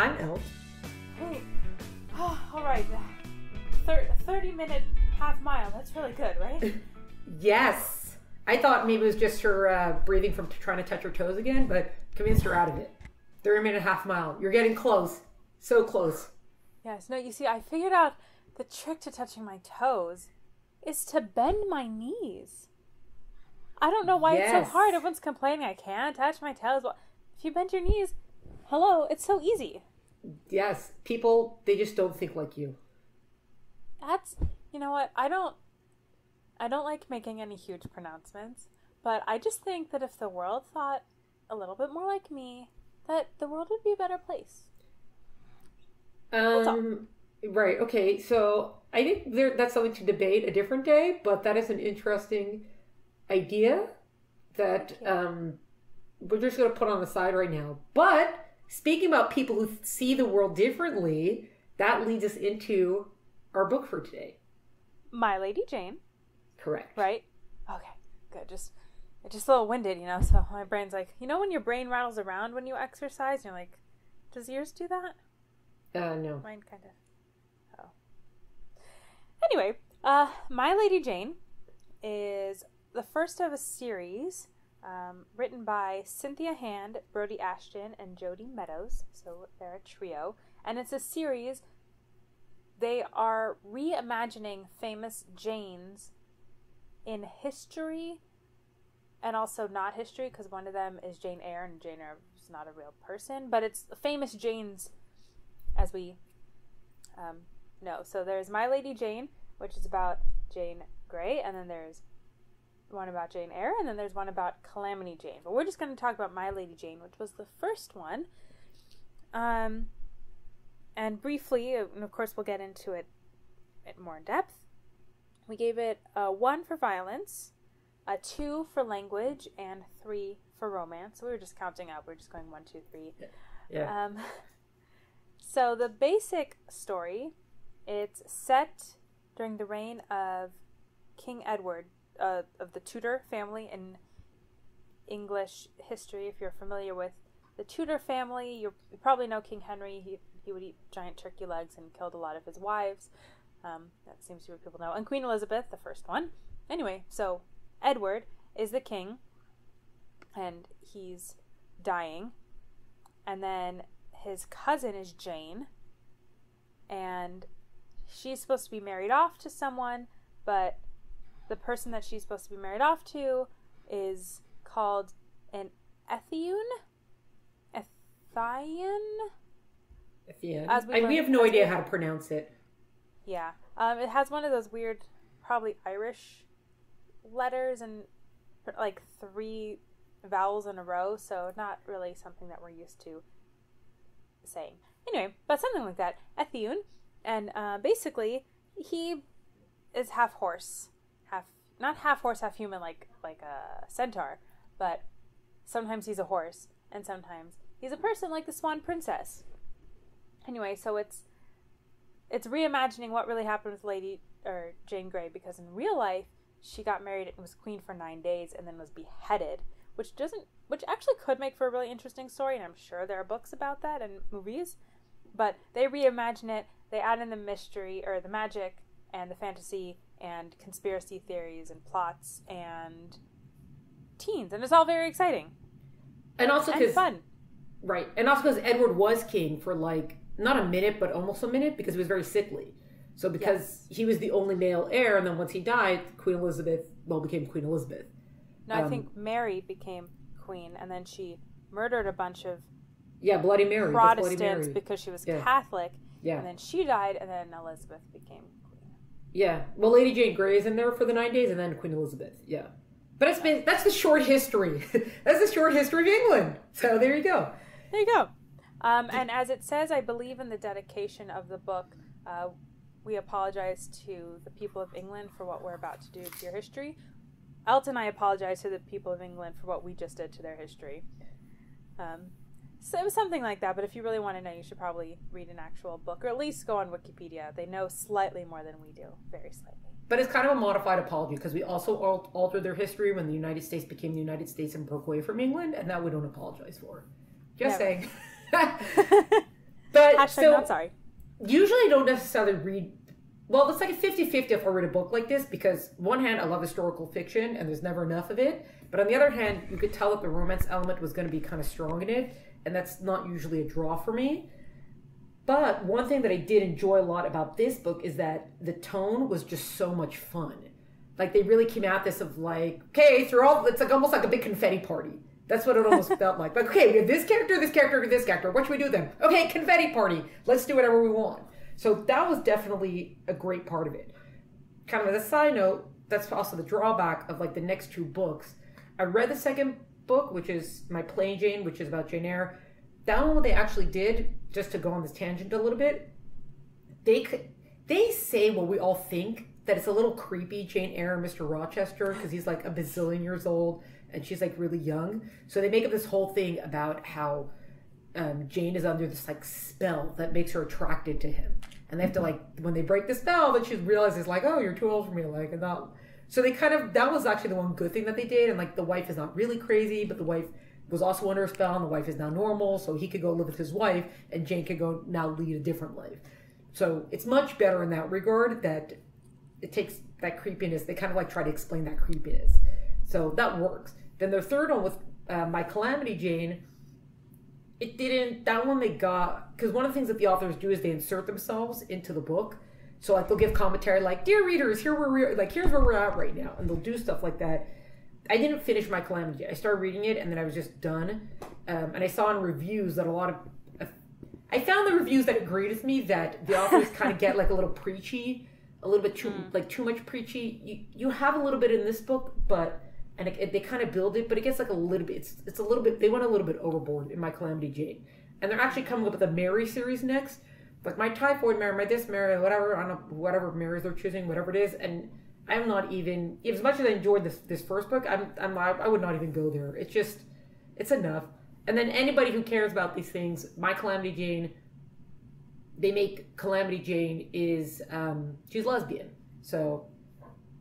I'm Elle. Ooh. Oh, all right. 30-minute half mile. That's really good, right? Yes. I thought maybe it was just her breathing from trying to touch her toes again, but convinced her out of it. 30-minute half mile. You're getting close. So close. Yes. No, you see, I figured out the trick to touching my toes is to bend my knees. I don't know why it's so hard. Everyone's complaining I can't touch my toes. Well, if you bend your knees, hello, it's so easy. Yes. People, they just don't think like you. That's, you know what, I don't like making any huge pronouncements, but I just think that if the world thought a little bit more like me, that the world would be a better place. Right, okay, so I think that's something to debate a different day, but that is an interesting idea that we're just going to put on the side right now. But speaking about people who see the world differently, that leads us into our book for today. My Lady Jane. Correct. Right? Okay, good. Just a little winded, so my brain's like, when your brain rattles around when you exercise, and you're like, does yours do that? No. Mine kind of. Oh. Anyway, My Lady Jane is the first of a series written by Cynthia Hand, Brody Ashton, and Jodi Meadows. So they're a trio. And it's a series. They are reimagining famous Janes in history and also not history, because one of them is Jane Eyre, and Jane Eyre is not a real person, but it's famous Janes as we know. So there's My Lady Jane, which is about Jane Grey, and then there's one about Jane Eyre, and then there's one about Calamity Jane. But we're just going to talk about My Lady Jane, which was the first one. And briefly, and of course we'll get into it more in depth, we gave it a 1 for violence, a 2 for language, and 3 for romance. So we were just counting up. We were just going 1, 2, 3. Yeah. So the basic story, it's set during the reign of King Edward, of the Tudor family in English history. If you're familiar with the Tudor family, you probably know King Henry. He would eat giant turkey legs and killed a lot of his wives. That seems to be what people know. And Queen Elizabeth, the first one. Anyway, so Edward is the king, and he's dying. And then his cousin is Jane, and she's supposed to be married off to someone, but the person that she's supposed to be married off to is called an Ethion? We have no idea how to pronounce it. Yeah. It has one of those weird, probably Irish letters and like 3 vowels in a row, so not really something that we're used to saying. Anyway, but something like that. Ethion. And basically, he is half horse. Not half horse, half human like a centaur, but sometimes he's a horse, and sometimes he's a person like the Swan Princess. Anyway, so it's reimagining what really happened with Jane Grey, because in real life she got married and was queen for 9 days and then was beheaded, which actually could make for a really interesting story, and I'm sure there are books about that and movies. But they reimagine it. They add in the mystery or the magic and the fantasy and conspiracy theories and plots and teens, and it's all very exciting and also because fun. Right, and also because Edward was king for not a minute, but almost a minute, because he was very sickly. So because he was the only male heir, and then once he died, Queen Elizabeth, became Queen Elizabeth. No, I think Mary became queen, and then she murdered a bunch of Bloody Mary, Protestants Bloody Mary. because she was Catholic. Yeah. And then she died, and then Elizabeth became queen. Yeah. Well, Lady Jane Grey is in there for the 9 days, and then Queen Elizabeth. Yeah. But that's the short history. That's the short history of England. So there you go. There you go. And as it says, I believe in the dedication of the book, we apologize to the people of England for what we're about to do to your history. Elton and I apologize to the people of England for what we just did to their history. So it was something like that, but if you really want to know, you should probably read an actual book, or at least go on Wikipedia. They know slightly more than we do, very slightly. But it's kind of a modified apology, because we also altered their history when the United States became the United States and broke away from England, and that we don't apologize for. Just saying. But Hashtag not sorry. Usually I don't necessarily read. Well, it's like a 50-50 if I read a book like this, because one hand, I love historical fiction, and there's never enough of it. But on the other hand, you could tell that the romance element was going to be kind of strong in it, and that's not usually a draw for me. But one thing that I did enjoy a lot about this book is that the tone was just so much fun. Like, they really came at this of like, okay, it's like almost like a big confetti party. That's what it almost felt like. Like, okay, we have this character, this character, this character. What should we do then? Okay, confetti party. Let's do whatever we want. So that was definitely a great part of it. Kind of as a side note, that's also the drawback of like the next two books. I read the second book, which is My Plain Jane, which is about Jane Eyre. That one, what they actually did, just to go on this tangent a little bit, they say what we all think, that it's a little creepy, Jane Eyre and Mr. Rochester, because he's like a bazillion years old and she's like really young. So they make up this whole thing about how Jane is under this like spell that makes her attracted to him. And they have to like, when they break the spell, then she realizes like, oh, you're too old for me. Like, and that. So they kind of, that was actually the one good thing that they did. And like the wife is not really crazy, but the wife was also under a spell and the wife is now normal. So he could go live with his wife and Jane could go now lead a different life. So it's much better in that regard, that it takes that creepiness. They kind of like try to explain that creepiness. So that works. Then their third one with My Calamity Jane, it didn't, that one they got, because one of the things that the authors do is they insert themselves into the book. So like they'll give commentary like, dear readers, here's where we're at right now. And they'll do stuff like that. I didn't finish My Calamity Jane. I started reading it and then I was just done. And I saw in reviews that I found the reviews that agreed with me that the authors kind of get like a little preachy, a little bit too much preachy. You have a little bit in this book, but they kind of build it, but it gets like a little bit. It's a little bit. They went a little bit overboard in My Calamity Jane, and they're actually coming up with a Mary series next, like My Typhoid Mary, My This Mary, whatever. I don't know, whatever Marys they're choosing, whatever it is. And I'm not even, as much as I enjoyed this first book, I would not even go there. It's enough. And then anybody who cares about these things, My Calamity Jane, they make Calamity Jane is she's lesbian, so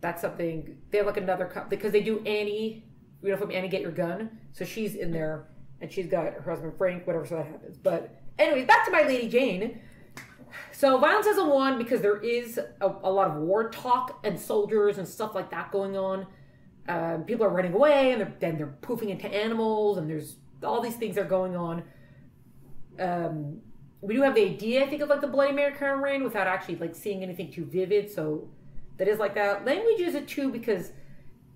that's something. They have like another because they do Annie, from Annie Get Your Gun, so she's in there and she's got her husband Frank, whatever, so that happens. But anyways, back to My Lady Jane. So violence has a one because there is a lot of war talk and soldiers and stuff like that going on. People are running away and they're poofing into animals and there's all these things are going on. We do have the idea, I think, of like the Bloody Mary kind of reign without actually like seeing anything too vivid. So that is like that. Language is a two because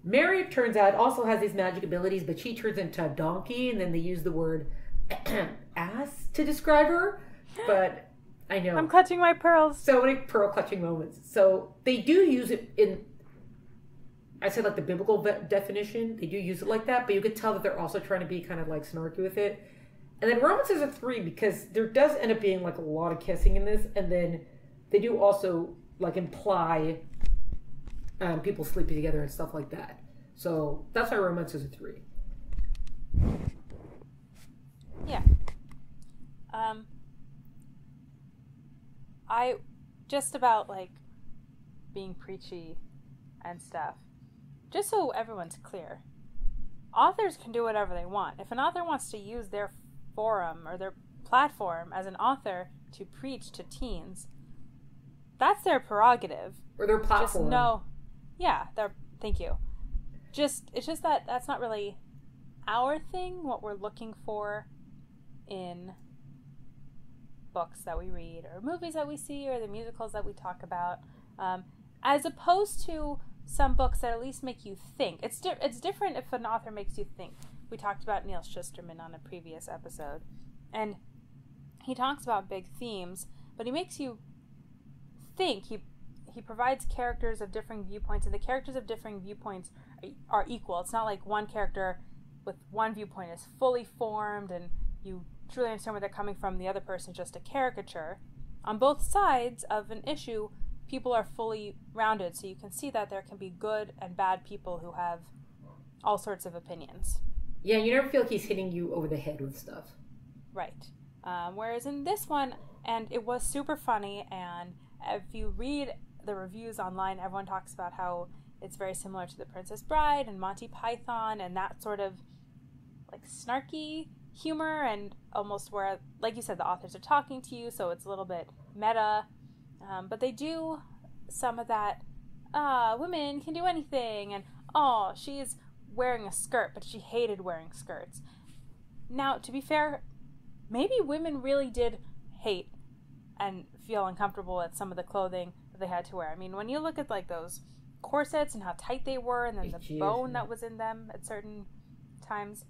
Mary, it turns out, also has these magic abilities, but she turns into a donkey, and then they use the word ass to describe her. But I know I'm clutching my pearls. So many pearl clutching moments. So they do use it in, I said like the biblical definition. They do use it like that, but you could tell that they're also trying to be kind of like snarky with it. And then romance is a three because there does end up being like a lot of kissing in this, and then they do also like imply people sleeping together and stuff like that. So that's why romance is a three. Yeah. I just about like being preachy and stuff. Just so everyone's clear, authors can do whatever they want. If an author wants to use their forum or their platform as an author to preach to teens, that's their prerogative. Or their platform. Thank you. It's just that that's not really our thing, what we're looking for in books that we read or movies that we see or the musicals that we talk about, as opposed to some books that at least make you think. It's different if an author makes you think. We talked about Neil Shusterman on a previous episode, and he talks about big themes, but he makes you think. He provides characters of differing viewpoints, and the characters of differing viewpoints are equal. It's not like one character with one viewpoint is fully formed and you truly understand where they're coming from. The other person is just a caricature. On both sides of an issue, people are fully rounded, so you can see that there can be good and bad people who have all sorts of opinions. Yeah, you never feel like he's hitting you over the head with stuff. Right. Whereas in this one, and it was super funny, and if you read the reviews online, everyone talks about how it's very similar to The Princess Bride and Monty Python and that sort of like snarky humor and almost where, like you said, the authors are talking to you, so it's a little bit meta. But they do some of that, women can do anything, and oh, she's wearing a skirt, but she hated wearing skirts. Now, to be fair, maybe women really did hate and feel uncomfortable with some of the clothing that they had to wear. I mean, when you look at like those corsets and how tight they were, and then the bone that was in them at certain times,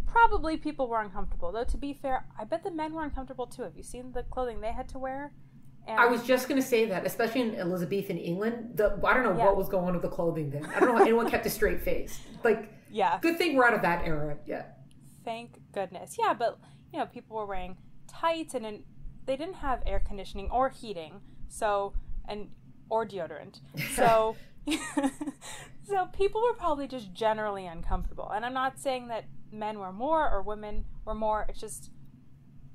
probably people were uncomfortable. Though, to be fair, I bet the men were uncomfortable too. Have you seen the clothing they had to wear? And I was just going to say that, especially in Elizabethan England, I don't know what was going on with the clothing then. I don't know how anyone kept a straight face. Like, good thing we're out of that era. Yeah. Thank goodness. Yeah, but, people were wearing tights, and they didn't have air conditioning or heating, or deodorant. So, so people were probably just generally uncomfortable. And I'm not saying that men were more or women were more. It's just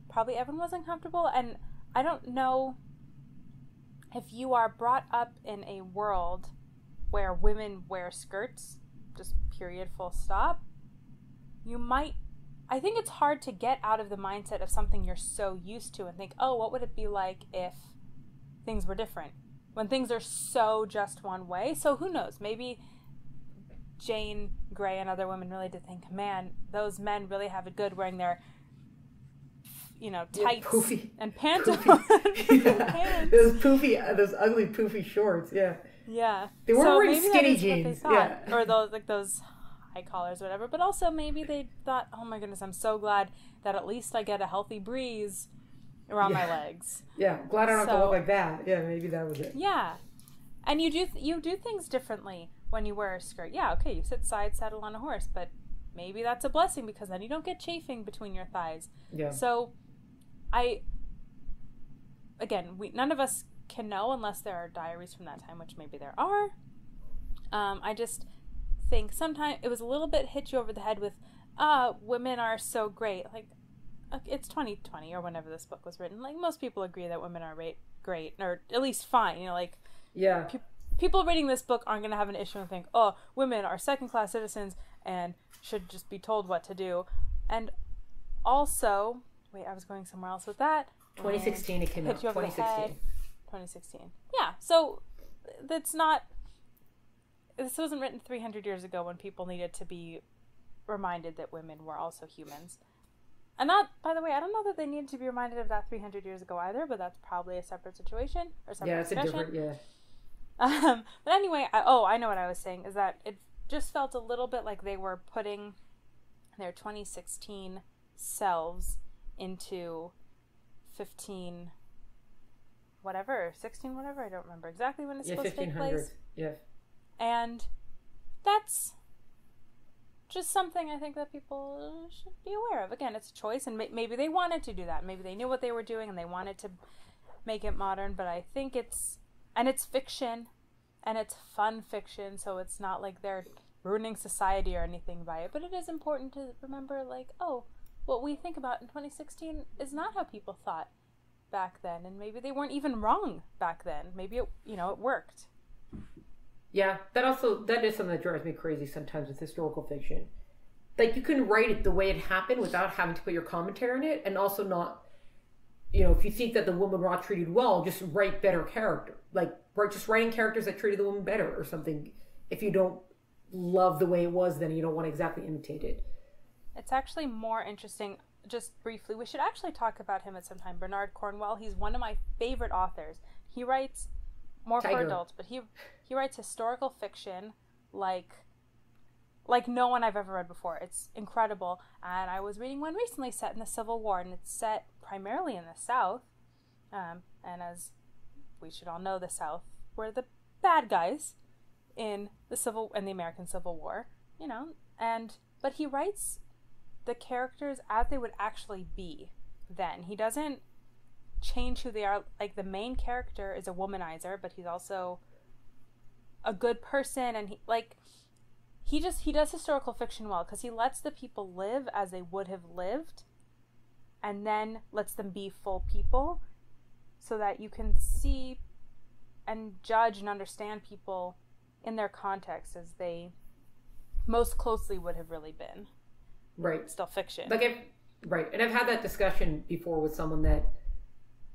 probably everyone was uncomfortable. And I don't know if you are brought up in a world where women wear skirts, just period, full stop, I think it's hard to get out of the mindset of something you're so used to and think, oh, what would it be like if things were different? When things are so just one way. So who knows? Maybe Jane Grey and other women really did think, man, those men really have it good wearing their tights and pants on. Pants. Those ugly poofy shorts. Yeah. They weren't wearing skinny jeans. Yeah. Or those high collars or whatever. But also maybe they thought, oh my goodness, I'm so glad that at least I get a healthy breeze around my legs. Yeah. Glad I don't have to look like that. Yeah. Maybe that was it. Yeah. And you do things differently when you wear a skirt. Yeah. Okay. You sit side saddle on a horse, but maybe that's a blessing because then you don't get chafing between your thighs. Yeah. So none of us can know unless there are diaries from that time, which maybe there are. I just think sometimes it was a little bit hit you over the head with, women are so great. Like, it's 2020 or whenever this book was written. Like, most people agree that women are great, or at least fine. Yeah. People reading this book aren't going to have an issue and think, oh, women are second-class citizens and should just be told what to do. And also, I was going somewhere else with that. 2016 it came out. 2016. Yeah, so this wasn't written 300 years ago when people needed to be reminded that women were also humans. And by the way, I don't know that they needed to be reminded of that 300 years ago either, but that's probably a separate situation or separate discussion. But anyway, I know what I was saying, is that it just felt a little bit like they were putting their 2016 selves into 15 whatever, 16 whatever, I don't remember exactly when it's supposed to take place. Yeah. And that's just something I think that people should be aware of. Again, it's a choice, and maybe they wanted to do that. Maybe they knew what they were doing and they wanted to make it modern, but I think it's fiction, and it's fun fiction, so it's not like they're ruining society or anything by it, but it is important to remember, like, oh, what we think about in 2016 is not how people thought back then, and maybe they weren't even wrong back then. Maybe it worked. Yeah, that is something that drives me crazy sometimes with historical fiction. Like, you can write it the way it happened without having to put your commentary on it, and also not, if you think that the woman was not treated well, just write better character. Like, just writing characters that treated the woman better or something. If you don't love the way it was, then you don't want to exactly imitate it. It's actually more interesting, just briefly, we should actually talk about him at some time. Bernard Cornwell, he's one of my favorite authors. He writes more for adults, but he writes historical fiction like no one I've ever read before. It's incredible. And I was reading one recently set in the Civil War, and it's set primarily in the South. And as we should all know, the South were the bad guys in the American Civil War, but he writes the characters as they would actually be then. He doesn't change who they are. Like, the main character is a womanizer, but he's also a good person, and he does historical fiction well, because he lets the people live as they would have lived, and then lets them be full people, so that you can see and judge and understand people in their context as they most closely would have really been. Right. Still fiction. Like, Right. And I've had that discussion before with someone that,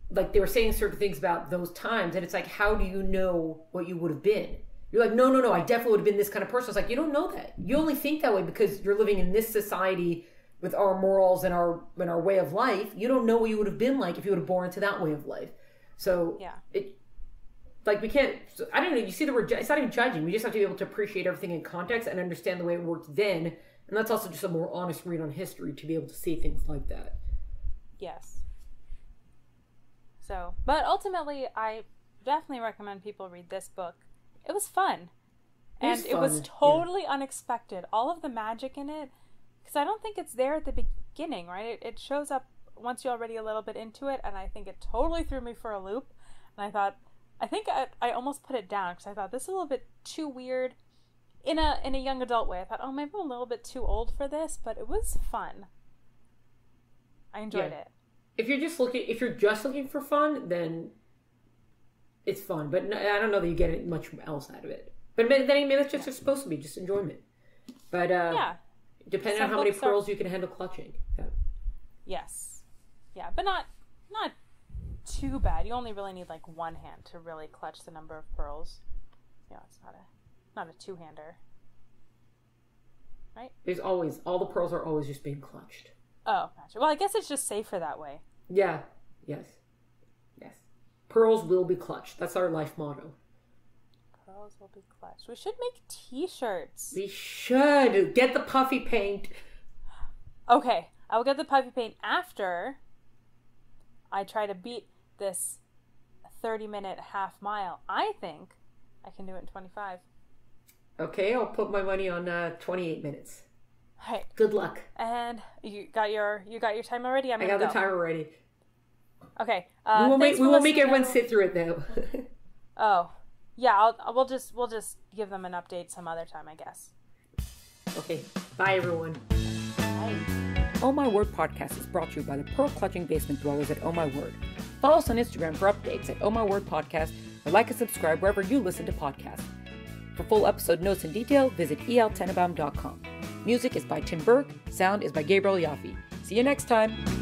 like, they were saying certain things about those times, and it's like, how do you know what you would have been? You're like, no, I definitely would have been this kind of person. It's like, you don't know that. You only think that way because you're living in this society with our morals and our way of life. You don't know what you would have been like if you would have born into that way of life. So, we can't, I don't know, you see the word, it's not even judging. We just have to be able to appreciate everything in context and understand the way it worked then. And that's also just a more honest read on history to be able to see things like that. Yes. So, but ultimately, I definitely recommend people read this book. It was fun. And it was totally unexpected. All of the magic in it, because I don't think it's there at the beginning, right? It shows up once you're already a little bit into it, and I think it totally threw me for a loop. And I think I almost put it down, because I thought this is a little bit too weird in a young adult way. I thought, oh, maybe I'm a little bit too old for this, but it was fun. I enjoyed it. If you're just looking for fun, then it's fun. But I don't know that you get much else out of it. But then maybe that's just supposed to be just enjoyment. But depending on how many pearls you can handle clutching. Yeah. Yes. Yeah, but not too bad. You only really need like one hand to really clutch the number of pearls. Yeah, it's not a two-hander. Right? There's always, all the pearls are always just being clutched. Oh, gotcha. Well, I guess it's just safer that way. Yeah. Yes. Pearls will be clutched. That's our life motto. Pearls will be clutched. We should make t-shirts. We should. Get the puffy paint. Okay. I will get the puffy paint after I try to beat this 30-minute half mile. I think I can do it in 25. Okay, I'll put my money on 28 minutes. All right. Good luck. And you got your time already? I got the timer ready. Okay. We won't make everyone sit through it though. Oh, yeah. We'll just give them an update some other time, I guess. Okay. Bye, everyone. Bye. Oh My Word podcast is brought to you by the Pearl Clutching Basement Dwellers at Oh My Word. Follow us on Instagram for updates at Oh My Word Podcast, or like and subscribe wherever you listen to podcasts. For full episode notes and detail, visit eltenenbaum.com. Music is by Tim Burke. Sound is by Gabriel Yaffe. See you next time.